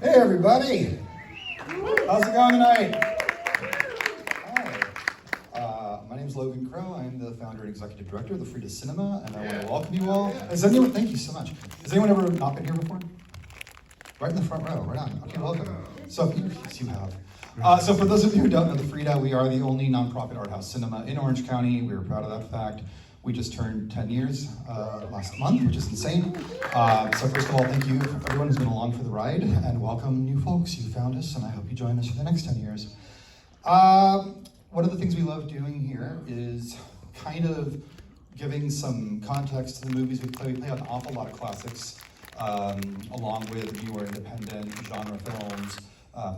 Hey everybody! How's it going tonight? Hi. My name's Logan Crow. I'm the founder and executive director of the Frida Cinema, and I want to welcome you all. Has anyone? Thank you so much. Has anyone ever not been here before? Right in the front row, right on. Okay, welcome. So, yes, you have. So for those of you who don't know the Frida, we are the only nonprofit art house cinema in Orange County. We're proud of that fact. We just turned 10 years last month, which is insane. So first of all, thank you for everyone who's been along for the ride, and welcome new folks. You found us, and I hope you join us for the next 10 years. One of the things we love doing here is kind of giving some context to the movies we play. We play an awful lot of classics, along with newer independent genre films.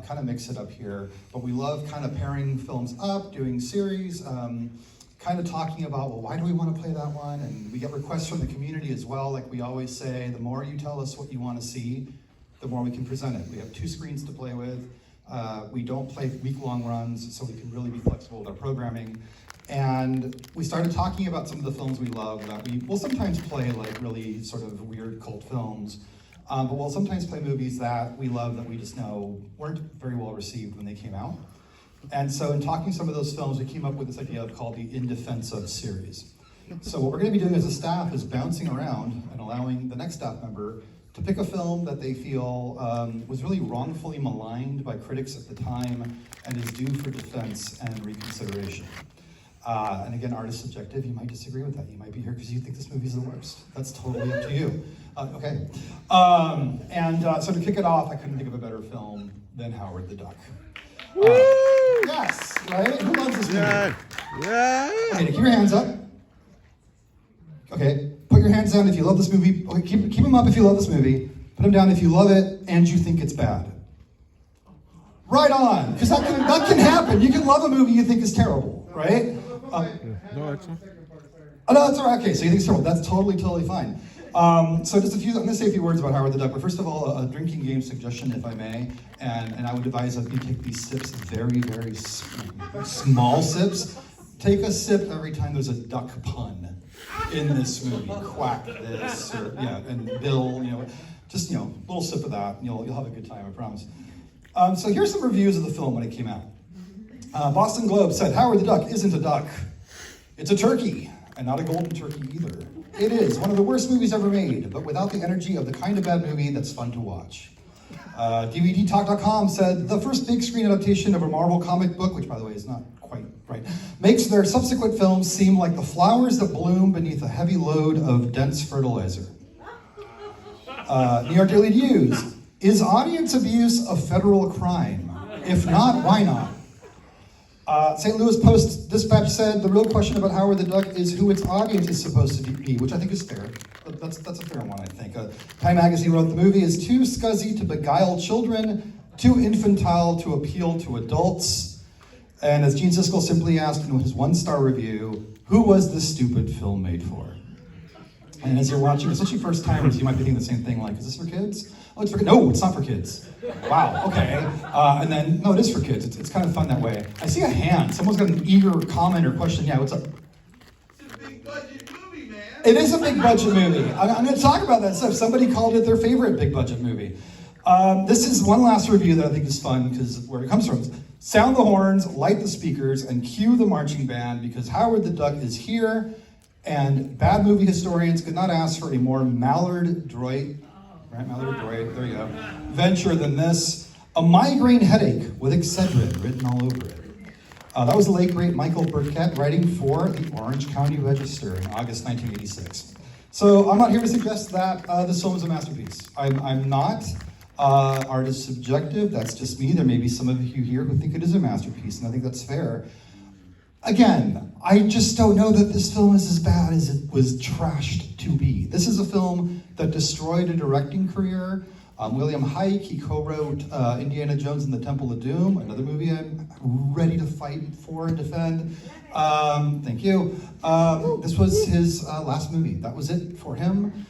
Kind of mix it up here, but we love kind of pairing films up, doing series, kind of talking about, well, why do we want to play that one? And we get requests from the community as well. Like we always say, the more you tell us what you want to see, the more we can present it. We have 2 screens to play with. We don't play week-long runs, so we can really be flexible with our programming. And we started talking about some of the films we love that we will sometimes play, like really sort of weird cult films. But we'll sometimes play movies that we love that we just know weren't very well received when they came out. And so in talking some of those films, we came up with this idea called the In Defense Of series. So what we're going to be doing as a staff is bouncing around and allowing the next staff member to pick a film that they feel was really wrongfully maligned by critics at the time and is due for defense and reconsideration. And again, art is subjective. You might disagree with that. You might be here because you think this movie's the worst. That's totally up to you. Okay. So to kick it off, I couldn't think of a better film than Howard the Duck. Yes, right? Who loves this movie? Yeah. Okay, keep your hands up. Okay, put your hands down if you love this movie. Okay, keep them up if you love this movie. Put them down if you love it and you think it's bad. Right on, because that can happen. You can love a movie you think is terrible, right? No, it's not. Oh, no, that's all right. Okay, so you think it's terrible. That's totally fine. So just I'm going to say a few words about Howard the Duck, but first of all, a drinking game suggestion, if I may, and I would advise that you take these sips very, very small sips. Take a sip every time there's a duck pun in this movie. Quack this, or, yeah, and Bill, just, little sip of that, and you'll have a good time, I promise. So here's some reviews of the film when it came out. Boston Globe said, Howard the Duck isn't a duck. It's a turkey, and not a golden turkey either. It is one of the worst movies ever made, but without the energy of the kind of bad movie that's fun to watch. DVDTalk.com said, the first big screen adaptation of a Marvel comic book, which by the way is not quite right, makes their subsequent films seem like the flowers that bloom beneath a heavy load of dense fertilizer. New York Daily News, is audience abuse a federal crime? If not, why not? St. Louis Post-Dispatch said, the real question about Howard the Duck is who its audience is supposed to be, which I think is fair. That's a fair one, I think. Time Magazine wrote, the movie is too scuzzy to beguile children, too infantile to appeal to adults. And as Gene Siskel simply asked in his 1-star review, who was this stupid film made for? And as you're watching, especially first timers, you might be thinking the same thing, like, is this for kids? Oh, it's for kids. No, it's not for kids. Wow, okay. And then, no, it is for kids. It's kind of fun that way. I see a hand. Someone's got an eager comment or question. Yeah, what's up? It's a big budget movie, man. It is a big budget movie. I'm going to talk about that stuff. Somebody called it their favorite big budget movie. This is one last review that I think is fun because where it comes from. Sound the horns, light the speakers, and cue the marching band because Howard the Duck is here. And bad movie historians could not ask for a more Mallard Droit, right? Mallard Droit, there you go, venture than this. A migraine headache with Excedrin written all over it. That was the late, great Michael Burkett writing for the Orange County Register in August 1986. So I'm not here to suggest that this film is a masterpiece. I'm not. Art is subjective, that's just me. There may be some of you here who think it is a masterpiece, and I think that's fair. Again, I just don't know that this film is as bad as it was trashed to be. This is a film that destroyed a directing career. William Hike, he co-wrote Indiana Jones and the Temple of Doom, another movie I'm ready to fight for and defend. Thank you. This was his last movie. That was it for him.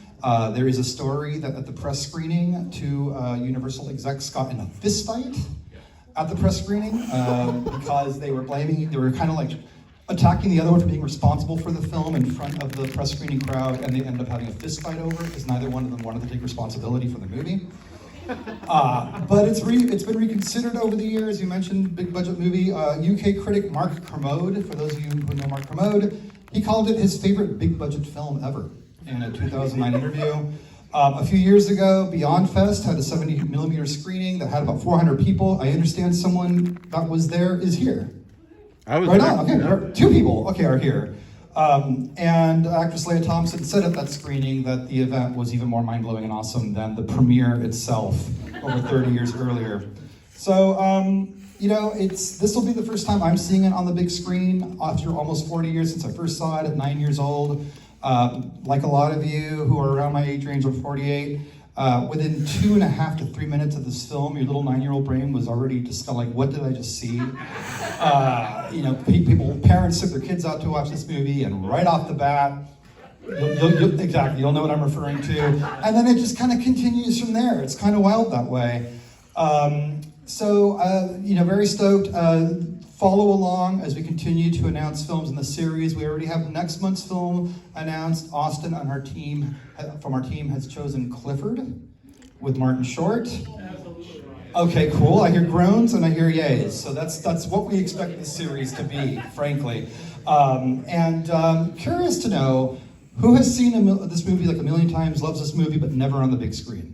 There is a story that at the press screening, 2 Universal execs got in a fist fight at the press screening because they were kind of like attacking the other one for being responsible for the film in front of the press screening crowd, and they ended up having a fist fight over it because neither one of them wanted to take responsibility for the movie. But it's been reconsidered over the years. You mentioned big budget movie. UK critic Mark Kermode, for those of you who know Mark Kermode, he called it his favorite big budget film ever in a 2009 interview. A few years ago, Beyond Fest had a 70mm screening that had about 400 people. I understand someone that was there is here. I was Right there. on, okay, Yeah. 2 people, okay, are here. And actress Leah Thompson said at that screening that the event was even more mind-blowing and awesome than the premiere itself over 30 years earlier. So, you know, this will be the first time I'm seeing it on the big screen after almost 40 years since I first saw it at 9 years old. Like a lot of you who are around my age range of 48, within 2.5 to 3 minutes of this film, your little 9-year-old brain was already just kind of like, what did I just see? You know, parents took their kids out to watch this movie, and right off the bat, you'll know what I'm referring to. And then it just kind of continues from there. It's kind of wild that way. You know, very stoked. Follow along as we continue to announce films in the series. We already have next month's film announced. Austin and our team, from our team, has chosen Clifford with Martin Short. Okay, cool. I hear groans and I hear yays. So that's what we expect this series to be, frankly. Curious to know who has seen this movie like a million times, loves this movie, but never on the big screen.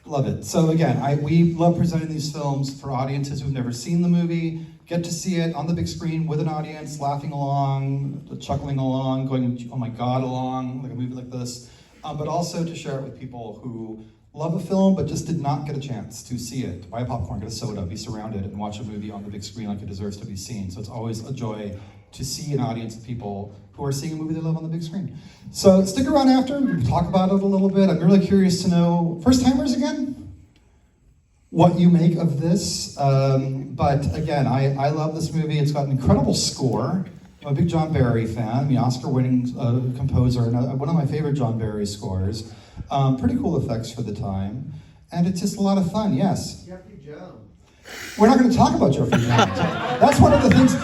Love it. So again, we love presenting these films for audiences who've never seen the movie, get to see it on the big screen with an audience, laughing along, chuckling along, going, oh my God, along, like a movie like this, but also to share it with people who love a film but just did not get a chance to see it. Buy a popcorn, get a soda, be surrounded, and watch a movie on the big screen like it deserves to be seen. So it's always a joy to see an audience of people who are seeing a movie they love on the big screen. So stick around after, we'll talk about it a little bit. I'm really curious to know, first-timers again? What you make of this. But again, I love this movie. It's got an incredible score. I'm a big John Barry fan. I mean, Oscar-winning composer, and one of my favorite John Barry scores. Pretty cool effects for the time. And it's just a lot of fun, yes? Jeffrey Jones. We're not going to talk about Jeffrey Jones. That's one of the things,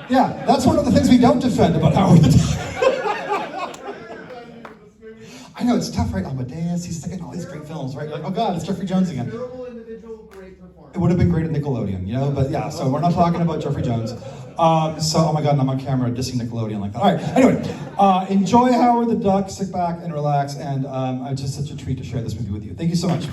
yeah, that's one of the things we don't defend about Howard the Duck. I know, it's tough, right? Amadeus, he's like in all these great films, right? You're like, oh God, it's Jeffrey Jones again. Notable individual, great performance. It would have been great at Nickelodeon, you know? But yeah, so we're not talking about Jeffrey Jones. Oh my God, and I'm on camera dissing Nickelodeon like that. All right, anyway, enjoy Howard the Duck, sit back and relax, and it's just such a treat to share this movie with you. Thank you so much.